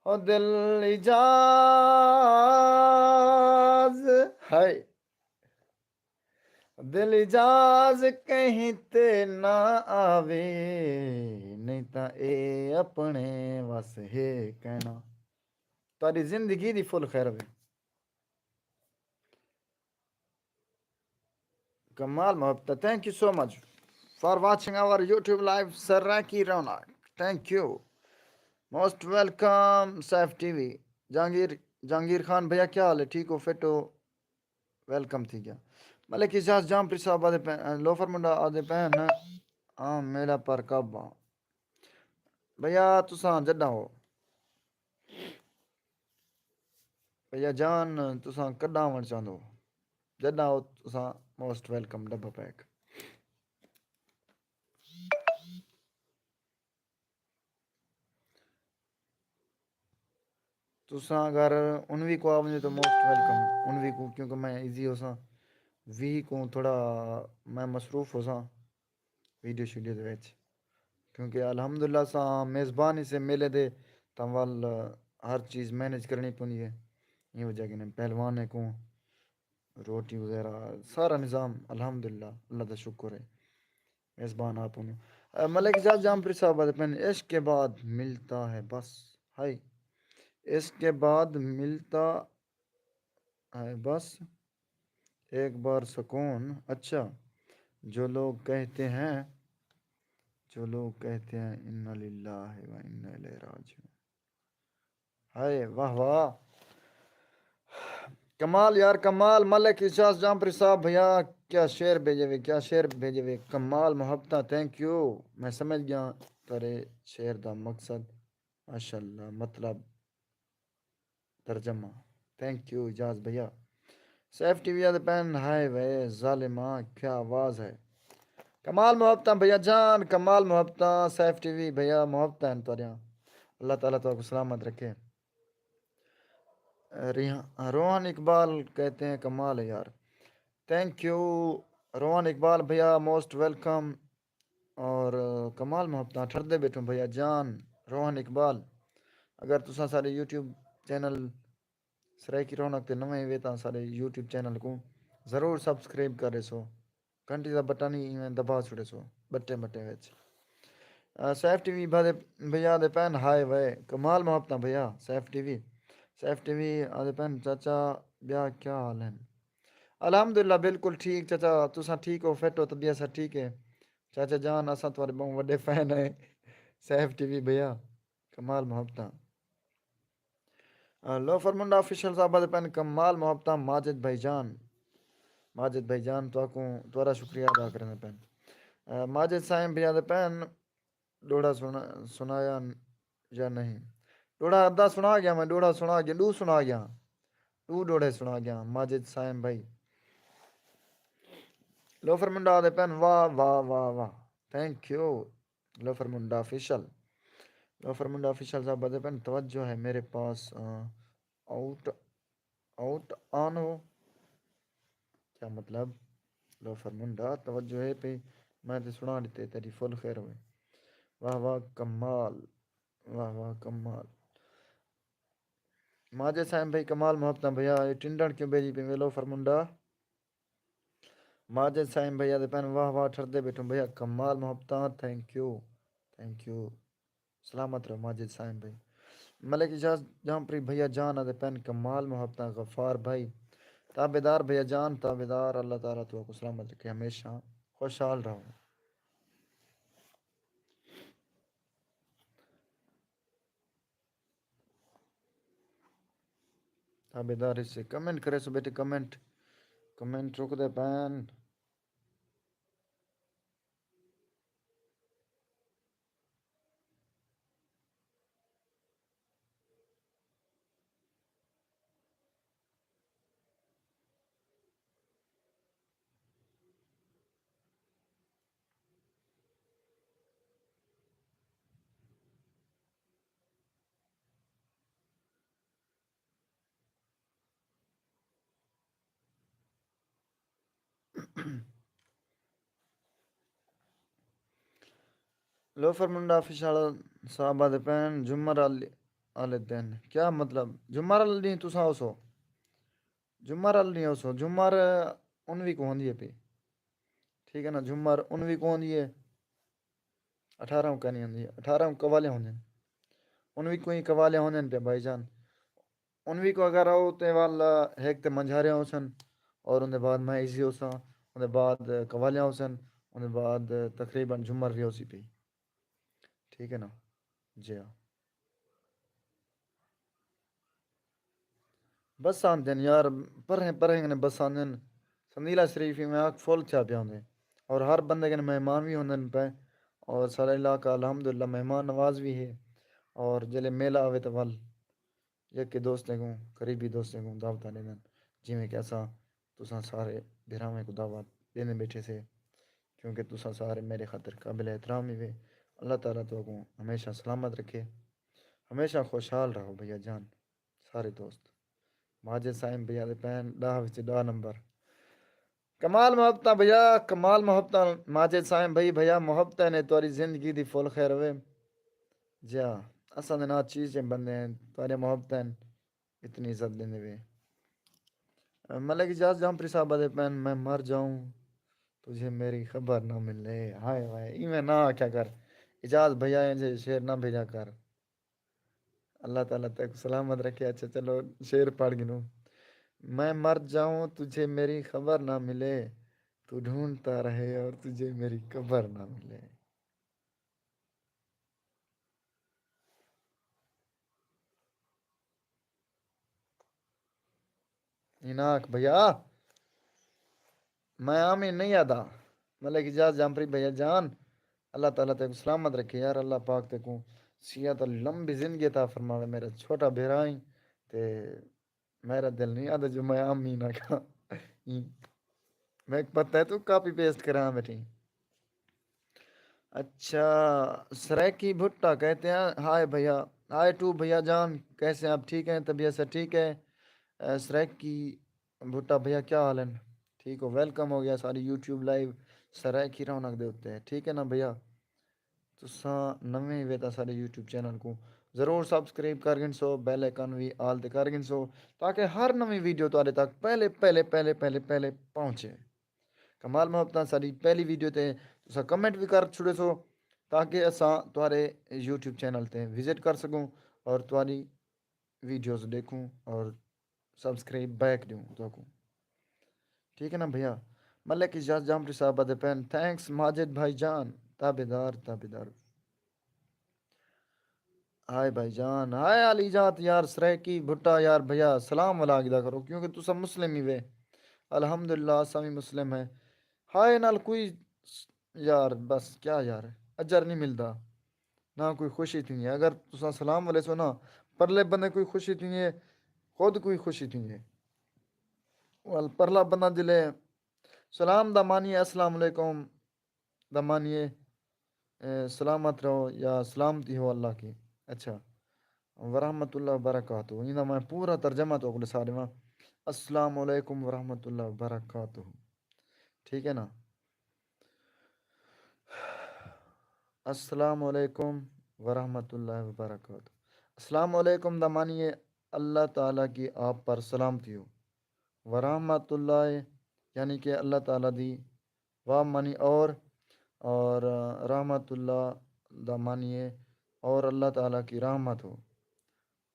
او دل اجاز ہے دل اجاز کہیں تے نہ آوے نہیں تا اے اپنے وس ہے کہنا تاری زندگی دی فل خیر ہوے Kamal Mohta, thank you so much for watching our YouTube live. Saraki Raunak, thank you. Most welcome, Saif TV. Jahangir Khan بھیا کیا حال ہے ٹھیک ہو فٹ ہو ویلکم تھی کیا ملک اجاز جام پری صاحب آدھے لوفر منڈا آدھے پہن ہاں میرا پر کب بھیا تساں جڈا ہو بھیا جان تساں کڈا آون چاہندو جڈا ہو تساں موسٹ ویلکم ڈبا پیک تساں اگر انوی کو آونے تو موسٹ ویلکم انوی کو کیونکہ میں ایزی ہو ساں وی کو تھوڑا میں مصروف ہو ساں ویڈیو شیڈیو دے وچ کیونکہ الحمدللہ ساں میزبانی سے میلے دے تنوال ہر چیز مینیج کرنی پوندی ہے یہ وجہ کہ پہلوان کو روٹی وغیرہ سارا نظام الحمدللہ اللہ کا شکر ہے میزبان آپ ملک اجاز جام پری صاحب عشق کے بعد ملتا ہے بس ہائی اس کے بعد ملتا ہے بس ایک بار سکون اچھا جو لوگ کہتے ہیں انا للہ و انا الیہ راجعون ہائے واہ واہ کمال یار کمال ملک اجاز جامپری صاحب بھیا کیا شعر بھیجے ہوئے کمال محبتہ تھینک یو میں سمجھ گیا ترے شعر دا مقصد ماشاءاللہ مطلب ترجمہ تھینک یو اجاز بھیا سیف ٹی وی پین ہائے وے ظالماں کیا آواز ہے کمال محبتہ بھیا جان کمال محبتہ سیف ٹی وی بھیا محبتہ ہیں توریاں اللہ تعالیٰ تو کو سلامت رکھے روحان اقبال کہتے ہیں کمال ہے یار تھینک یو روحان اقبال بھیا موسٹ ویلکم اور کمال محبتہ ٹھردے بیٹھوں بھیا جان روحان اقبال اگر تساں سارے یوٹیوب چینل سرائکی رونق تے نویں وے تاں سارے یوٹیوب چینل کو ضرور سبسکرائب کرے سو گھنٹی دا بٹن ہی دبا چھڑے سو بٹے وچ سیف ٹی وی بھیا دے پین ہائے وے کمال محبتہ بھیا سیف ٹی وی آدھے پین چاچا بیا کیا حال ہے الحمدللہ بالکل ٹھیک چاچا تساں ٹھیک ہو فٹ ہو طبیعت سا ٹھیک ہے چاچا جان اساں تھوڑے بہت وڈے فین ہیں سیف ٹی وی بھیا کمال محبتہ لوفر منڈا آفیشل صاحب دے پین کمال محبتہ ماجد بھائی جان تو کو تورا شکریہ ادا کرنے پین ماجد سائیں بھیا دے پین ڈوڑا سنایا یا نہیں ڈوڑا ادھا سنا گیا میں ڈوڑا سنا گیا ڈوڑے سنا گیا ماجد سائیں بھائی لوفر منڈا دے پین واہ واہ واہ واہ thank you Lofar Munda official صاحب دے پین توجہ ہے میرے پاس آؤٹ آن ہو کیا مطلب لوفر منڈا توجہ ہے پہ میں تے سنا دیتے تیری فل خیر ہوئے واہ واہ کمال ماجد سائیں بھائی کمال محبتہ بھیا یہ ٹنڈن کیوں بھیجی پہ لوفر منڈا ماجد سائیں بھیا دے پین واہ واہ ٹھردے بیٹھوں بھیا کمال محبتہ تھینک یو سلامت رہو ماجد سائیں بھائی ملک اجاز جہاں پری بھیا جان آدھے پین کمال محبتہ غفار بھائی تابدار بھیا جان تابدار اللہ تعالیٰ تو کو سلامت رکھے ہمیشہ خوشحال رہو تابیداری سے کمنٹ کرے سو بیٹے کمنٹ رک دے پین لوفر منڈا فشال صحابہ دے پین جمر آلے دین کیا مطلب جمر آلے دین تو ساو سو جمر آلے دین سو جمر انوی کو ہوندی ہے پی ٹھیک ہے نا جمر انوی کو ہوندی ہے 18 کا نہیں ہوندی 18 قوالے ہوندے انوی کو ہی قوالے ہوندے پہ بھائی جان انوی کو اگر آؤ تے والا ایک تے منجھارے ہو سن اور ان دے بعد میں ایزی ہو سا ان دے بعد قوالے ہو سن ان دے بعد تقریباً جمر بھی ہو سی پی ٹھیک ہے نا جی ہاں بس آندین یار پرہیں نے بس آندین سندیلا شریفی میں آگ فل چا پیا ہوندے اور ہر بندے کے مہمان بھی ہوندے پہ اور سارا علاقہ الحمدللہ مہمان نواز بھی ہے اور جلے میلہ آوے تو ول یکی دوستیں کو قریبی دوستیں کو دعوت دین جی میں کیسا تساں سارے بھراویں کو دعوت دینے بیٹھے سے کیونکہ تساں سارے میرے خاطر قابل احترام ہی ہوئے اللہ تعالیٰ تو کو ہمیشہ سلامت رکھے ہمیشہ خوشحال رہو بھیا جان سارے دوست ماجد سائم بھیا دے پین 10 نمبر کمال محبت بھیا کمال محبت ماجد سائم بھیا محبت نے تاری زندگی دی فل خیر ہوئے جا اساں دے نات چیزیں بندے ہیں تارے محبت اتنی عزت دینے ہوئے ملک اجاز جامپری صاحب دے پین میں مر جاؤں تجھے میری خبر نہ ملے ہائے ہائے میں نہ کیا کر اجاز بھیا شیر نہ بھیجا کر اللہ تعالیٰ تک سلامت رکھے اچھا چلو شیر پڑھ گنوں میں مر جاؤں تجھے میری خبر نہ ملے تو ڈھونڈتا رہے اور تجھے میری خبر نہ ملے ایناک بھیا میں آمین نہیں آتا ملک اجاز جامپری بھیا جان اللہ تعالیٰ تک سلامت رکھے یار اللہ پاک تے کو صحت لمبی زندگی عطا فرماوے میرا چھوٹا بہرائیں تے میرا دل نہیں آتا جو میں آمین نہ کہا میں پتہ ہے تو کاپی پیسٹ کرا بیٹھی اچھا سریکی بھٹا کہتے ہیں ہائے بھیا ہائے ٹو بھیا جان کیسے ہیں آپ ٹھیک ہیں طبیعت سے ٹھیک ہے سریکی بھٹا بھیا کیا حال ہے ٹھیک ہو ویلکم ہو گیا ساری یوٹیوب لائیو سریکی رونق دے ہوتے ہیں ٹھیک ہے نا بھیا تساں نویں وے تا سارے یوٹیوب چینل کو ضرور سبسکرائب کر گن سو بیل آئکن بھی آل تے کر گن سو تاکہ ہر نویں ویڈیو تارے تک پہلے پہنچے کمال محبت ساری پہلی ویڈیو تے تساں کمنٹ بھی کر چھڑے سو تاکہ اساں تارے یوٹیوب چینل تے وزٹ کر سکوں اور تاری ویڈیوز دیکھوں اور سبسکرائب بیک دوں تو کو ٹھیک ہے نا بھیا ملک اجاز جامپری صاحب دے پین تھینکس ماجد بھائی جان تابیدار ہائے بھائی جان ہائے علی جات یار سریکی بھٹا یار بھیا سلام والا آگدہ کرو کیونکہ تو سب مسلم ہی وے الحمدللہ سمی مسلم ہے ہائے نال کوئی یار بس کیا یار اجر نہیں ملتا نہ کوئی خوشی تھی ہے اگر تساں سلام والے سو نا پرلے بندے کوئی خوشی تھی ہے خود کوئی خوشی تھی ہے پرلا بندہ دلے سلام دا مانیے السلام علیکم دا مانیے سلامت رہو یا سلامتی ہو اللہ کی اچھا ورحمۃ اللہ وبرکاتہ یہ میں پورا ترجمہ تو اگلے سارے میں السلام علیکم ورحمۃ اللہ وبرکاتہ ٹھیک ہے نا السلام علیکم ورحمۃ اللہ وبرکاتہ السلام علیکم دمانیے اللہ تعالیٰ کی آپ پر سلامتی ہو ورحمۃ اللہ یعنی کہ اللہ تعالیٰ دی واہ مانی اور رحمۃ اللہ دمانیے اور اللہ تعالیٰ کی رحمت ہو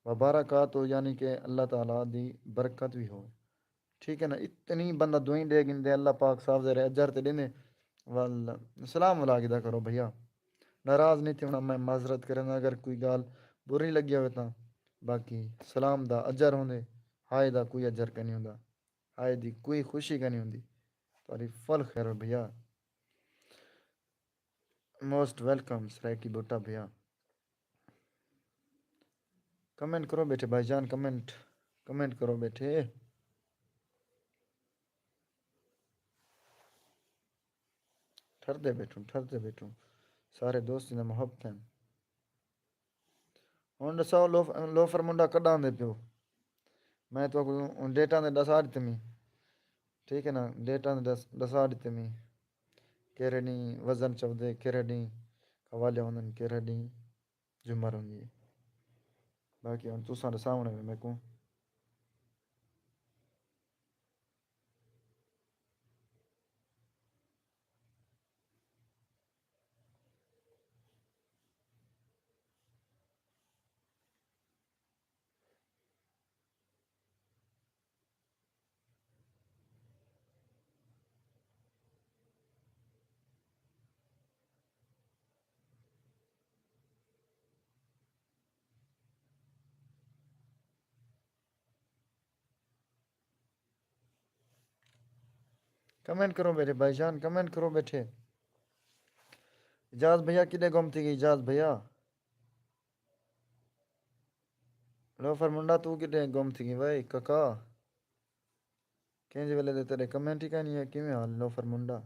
وبرکات ہو یعنی کہ اللہ تعالیٰ دی برکت بھی ہو ٹھیک ہے نا اتنی بندہ دوئیں دے گن دے اللہ پاک صاحب دے رہے اجر تے دینے واللہ السلام علیکم کرو بھیا ناراض نہیں تھی میں معذرت کرنا اگر کوئی گال بری لگی ہوئے تا باقی سلام دا اجر ہوندے ہائے دا کوئی اجر کا نہیں ہوندا، ہائے دی کوئی خوشی کا نہیں ہوندی، تاری فل خیر بھیا، موسٹ ویلکم سرائکی بوٹا بھیا، کمنٹ کرو بیٹھے بھائی جان، کمنٹ کرو بیٹھے، ٹھردے بیٹھوں سارے دوست نے محبت ہیں، ہن دسو لوفر منڈا کڈاں دے پیو، میں تو ڈیٹا نے دسا دیتے میں، ٹھیک ہے نا، ڈیٹا نے دسا دیتے میں، کہڑے ڈیں وزن چودے، کہڑے ڈیں حوالے ہوندن، کہڑے ڈیں جمعہ ہوندی ہے، باقی ہن تساں دے سامنے میں کو کمنٹ کرو بیٹھے بھائی جان، کمنٹ کرو بیٹھے، اجاز بھیا کدے گم تھی گئی، اجاز بھیا لوفر منڈا تو کدے گم تھی گئی بھائی ککا، کینجے ویلے دے تیرے کمنٹ ہی کہیں نہیں ہے، کیویں حال لوفر منڈا،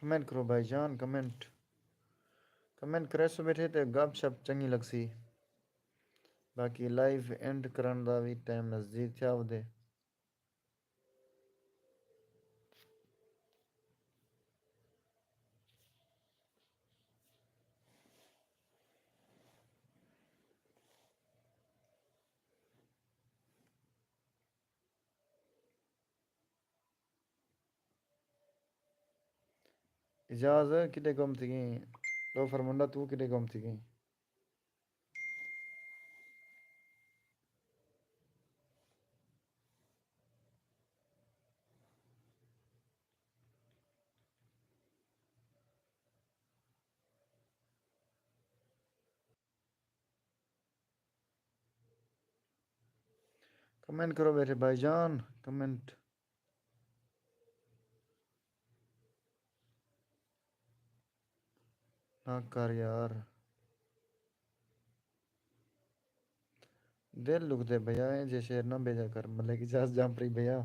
کمنٹ کرو بھائی جان، کمنٹ کرے سو بیٹھے تے گپ شپ چنگی لگ سی، باقی لائف اینڈ کرن دا بھی ٹائم نزدیک تھیا ودے، اجاز کدے گم تھی گئی، لوفر منڈا تو کدے گم تھی گئی، کمنٹ کرو بیٹھے بھائی جان، کمنٹ نہ کر یار، دل لکھ دے بھیا، جے شیر نہ بھیجا کر، ملک اجاز جامپری بھیا،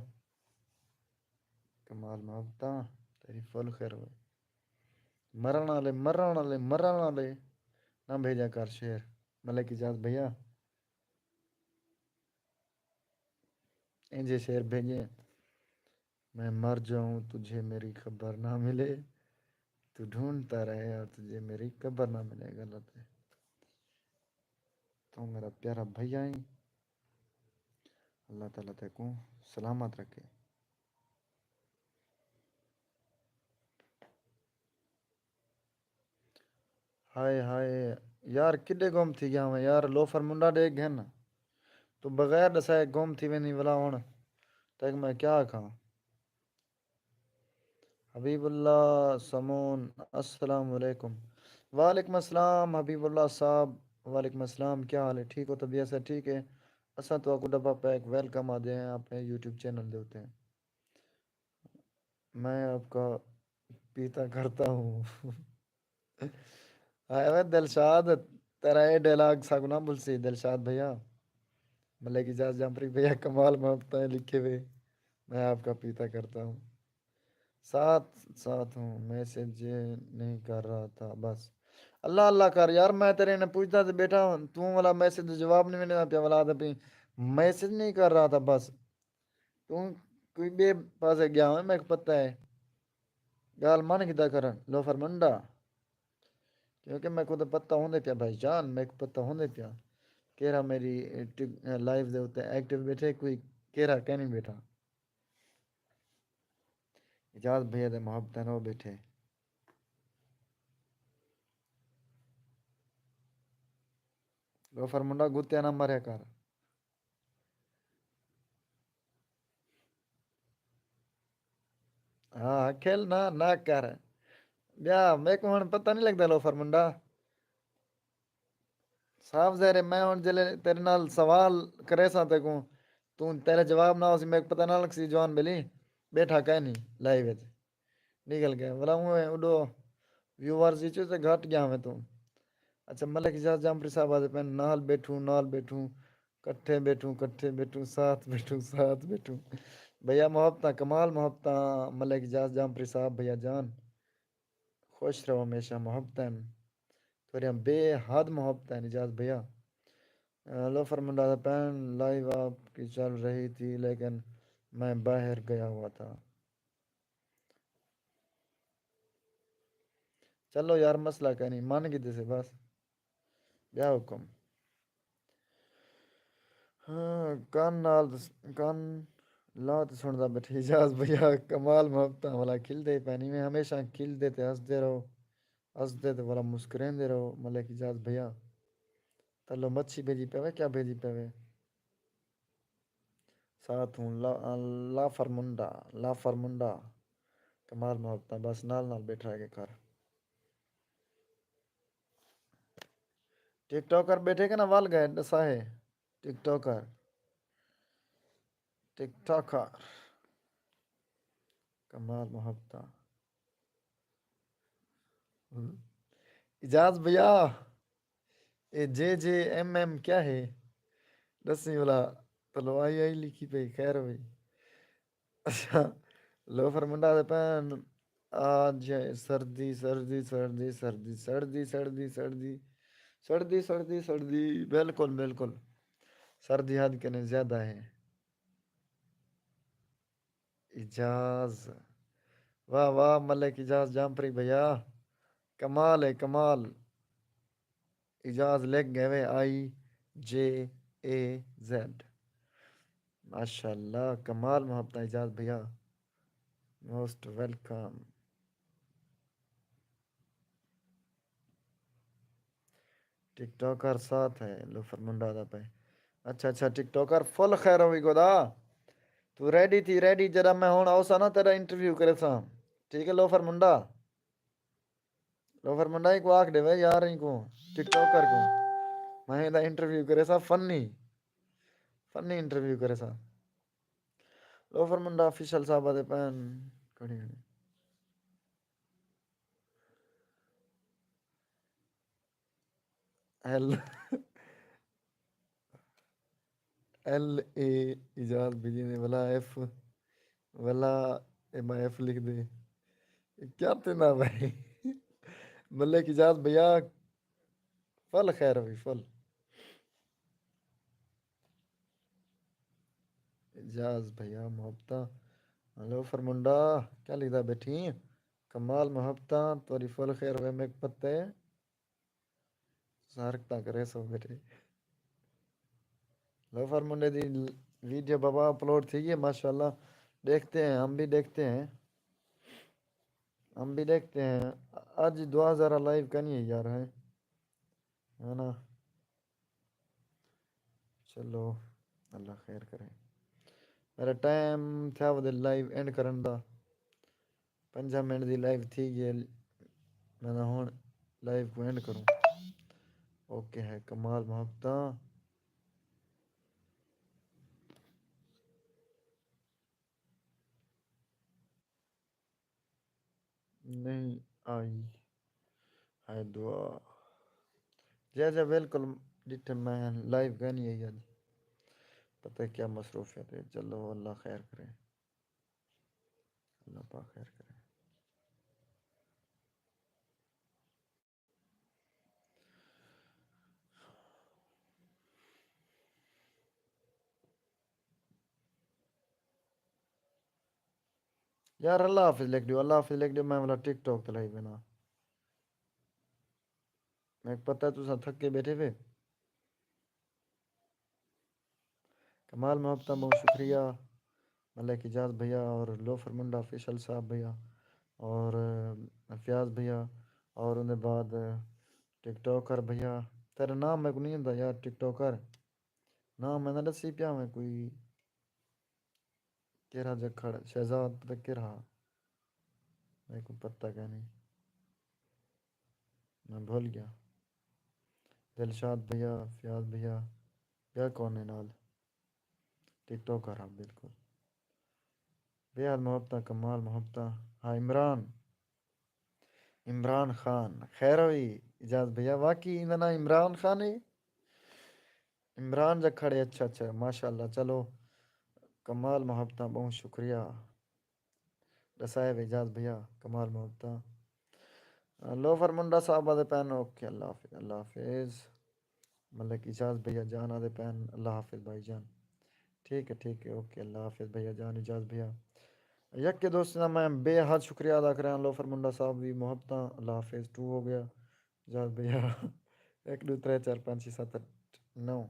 کمال محبتاں تیری فل خیر ہوئے، مرن والے نہ بھیجا کر شیر، ملک اجاز بھیا، انجے شیر بھیجیں، میں مر جاؤں تجھے میری خبر نہ ملے، تو ڈھونڈتا رہے اور تجھے میری خبر نہ ملے، غلط ہے، تو میرا پیارا بھیا ہی، اللہ تعالیٰ تے کو سلامت رکھے، ہائے ہائے یار کڈے گم تھی گیا میں یار، لوفر منڈا ڈیگ گھن، تو بغیر دسائے گم تھی وینی ولا ہون، تک میں کیا کھاں، حبیب اللہ سمون السلام علیکم، وعلیکم السلام حبیب اللہ صاحب، وعلیکم السلام، کیا حال ہے، ٹھیک ہو، طبیعت سے ٹھیک ہے، اساں تو آپ کو ڈبہ پیک ویلکم آدھے ہیں اپنے یوٹیوب چینل دے ہوتے ہیں، میں آپ کا پیتا کرتا ہوں، آئے وے دلشاد، تیرا یہ ڈیلاگ ساگنا بول سی دلشاد بھیا، ملک اجاز جمپری بھیا کمال محبت ہے لکھے ہوئے، میں آپ کا پیتا کرتا ہوں، ساتھ ہوں، میسج نہیں کر رہا تھا بس، اللہ اللہ کر یار، میں تیرے نے پوچھتا تھا بیٹا تو والا میسج جواب نہیں ملنا پیا والا پہ، میسج نہیں کر رہا تھا بس، تو کوئی بے پاسے گیا ہوں میں پتہ ہے، گال من کدا کرن لوفر منڈا کیونکہ میں کو تو پتہ ہونے پیا بھائی جان، میں کو پتہ ہونے پیا کیرا میری لائف دے ہوتے ایکٹیو بیٹھے کوئی کیرا کہ نہیں بیٹھا اجاز بھیا دے محبت نو بیٹھے لوفر منڈا گتیا نہ مرے کر ہاں کھیل نہ کر بیا میرے کو ہن پتہ نہیں لگتا لوفر منڈا صاف ظاہر ہے میں ہن جلے تیرے نال سوال کرے سا تے کو تو تیرا جواب نہ ہو سی میں پتہ نہ لگ سی جوان بلی بیٹھا کہ نہیں لائیو وچ نکل گیا بلا ہوں اڈو ویورز وچ تے گھٹ گیا میں تو اچھا ملک اجاز جامپری صاحب آدے پین نال بیٹھوں کٹھے بیٹھوں ساتھ بیٹھوں بھیا محبت کمال محبت ملک اجاز جامپری صاحب بھیا جان خوش رہو ہمیشہ محبت تھوڑی بے حد محبت ہے نجاز بھیا لوفر منڈا پین لائیو آپ کی چل رہی تھی لیکن میں باہر گیا ہوا تھا چلو یار مسئلہ کہ نہیں مان گی سے بس بیا حکم ہاں کان لات سندا بیٹھے اجاز بھیا کمال محبت والا کھل دے پانی میں ہمیشہ کھل دیتے ہنستے رہو ہنستے تو والا مسکرین دے رہو ملک اجاز بھیا تلو مچھی بھیجی پہ کیا بھیجی پہ ساتھ ہوں لا فرمنڈا کمال محبت بس نال بیٹھا ہے کے گھر ٹک ٹاکر بیٹھے کہ نا وال گئے دسا ہے ٹک ٹاکر کمال محبت اجاز بھیا اے جے ایم کیا ہے دسی والا تلو آئی لکھی پی خیر بھائی اچھا لوفر منڈا دے پین آج سردی بالکل سردی حد کے نہیں زیادہ ہے اجاز واہ واہ ملک اجاز جامپری بھیا کمال ہے کمال اجاز لکھ گئے IJAZ ماشاء اللہ کمال محبت اجاز بھیا موسٹ ویلکم ٹک ٹاکر ساتھ ہے لوفر منڈا دا پہ اچھا ٹک ٹاکر فل خیر ہوئی گودا تو ریڈی جرا میں ہوں آؤ سا نا تیرا انٹرویو کرے سا ٹھیک ہے لوفر منڈا ہی کو آکھ دے بھائی یار ہی کو ٹک ٹاکر کو میں دا انٹرویو کرے سا فنی انٹرویو کرے سا لوفر منڈا آفیشل صاحب دے پین کھڑی LA اجاز بھیجی نے بلا ایف لکھ دے کیا تینا بھائی ملک اجاز بھیا فل خیر ہوئی فل اجاز بھیا محبت ہلو فرمنڈا کیا لکھتا بیٹھی کمال محبت توری فل خیر ہوئے میں پتے سارکتا کرے سو بیٹے لو فرمنڈے دی ویڈیو بابا اپلوڈ تھی ہے ماشاءاللہ دیکھتے ہیں ہم بھی دیکھتے ہیں آج 2000 لائیو کرنی ہے یار ہے نا چلو اللہ خیر کرے میرا ٹائم تھا وہ لائیو اینڈ کرن دا 5 منٹ دی لائیو تھی گئی میں ہوں لائیو کو اینڈ کروں اوکے ہے کمال محبت نہیں آئی ہے دعا جی بالکل ڈٹھے میں لائیو گانی ہے آج پتہ ہے کیا مصروفیت ہے چلو اللہ خیر کرے اللہ پاک خیر کرے یار اللہ حافظ لکھ دیو میں والا ٹک ٹاک تلائی بنا میں پتہ ہے تساں تھک کے بیٹھے ہوئے. کمال محبتہ بہت شکریہ ملک اجاز بھیا اور لوفر منڈا فیشل صاحب بھیا اور فیاض بھیا اور ان بعد ٹک ٹاکر بھیا. تیرا نام میں کو نہیں ہوندا یار ٹک ٹاکر نام میں نہ دسی پیا میں کوئی کیرا جکھڑ شہزاد پتہ کیرا میں کو پتہ کہ نہیں میں بھول گیا. دلشاد بھیا فیاض بھیا کیا کون ہے نال ٹک ٹاکر ہاں بالکل بیاد محبتہ کمال محبتہ. ہاں عمران خان خیر ہوئی اجاز بھیا واقعی ان نا عمران خان ہے عمران جکھڑے اچھا اچھا ماشاء اللہ. چلو کمال محبتہ بہت شکریہ رسائے اجاز بھیا کمال محبتہ. لوفر منڈا صاحب آدھے پین اوکے اللہ حافظ اللہ حافظ. ملک اجاز بھیا جان آدھے پین اللہ حافظ بھائی جان. ٹھیک ہے اوکے اللہ حافظ بھیا جان اجاز بھیا. یک کے دوستوں میں بے حد شکریہ ادا کریں لوفر منڈا صاحب بھی محبتہ اللہ حافظ. 2 ہو گیا اجاز بھیا 1 2 3 4 5 6 7 8 9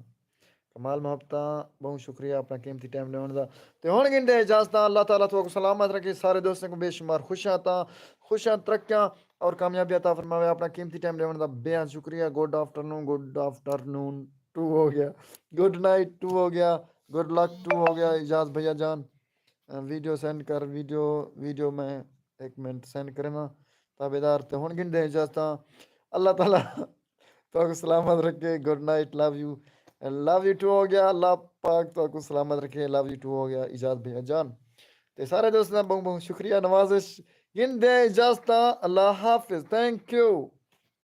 کمال محبتہ بہت شکریہ اپنا قیمتی ٹائم لینے دا. تو ہون گن دے اجازت اللہ تعالیٰ تو کو سلامت رکھے سارے دوستوں کو بے شمار خوشیاں ترقیاں اور کامیابی عطا فرماوے. اپنا قیمتی ٹائم لینے دا بے حد شکریہ. گڈ آفٹرنون 2 ہو گیا گڈ نائٹ 2 ہو گیا گڈ لک 2 ہو گیا اجاز بھیا جان. ویڈیو سینڈ کر ویڈیو میں 1 منٹ سینڈ کرنا تابیدار تو ہون گن دے اجازت اللہ تعالیٰ تو کو سلامت رکھے. گڈ نائٹ لو یو 2 ہو گیا اللہ پاک تو کو سلامت رکھے. لو یو 2 ہو گیا اجاز بھیا جان. تے سارے دوستوں بہت بہت شکریہ نوازش گن دے اجازت اللہ حافظ. Thank you.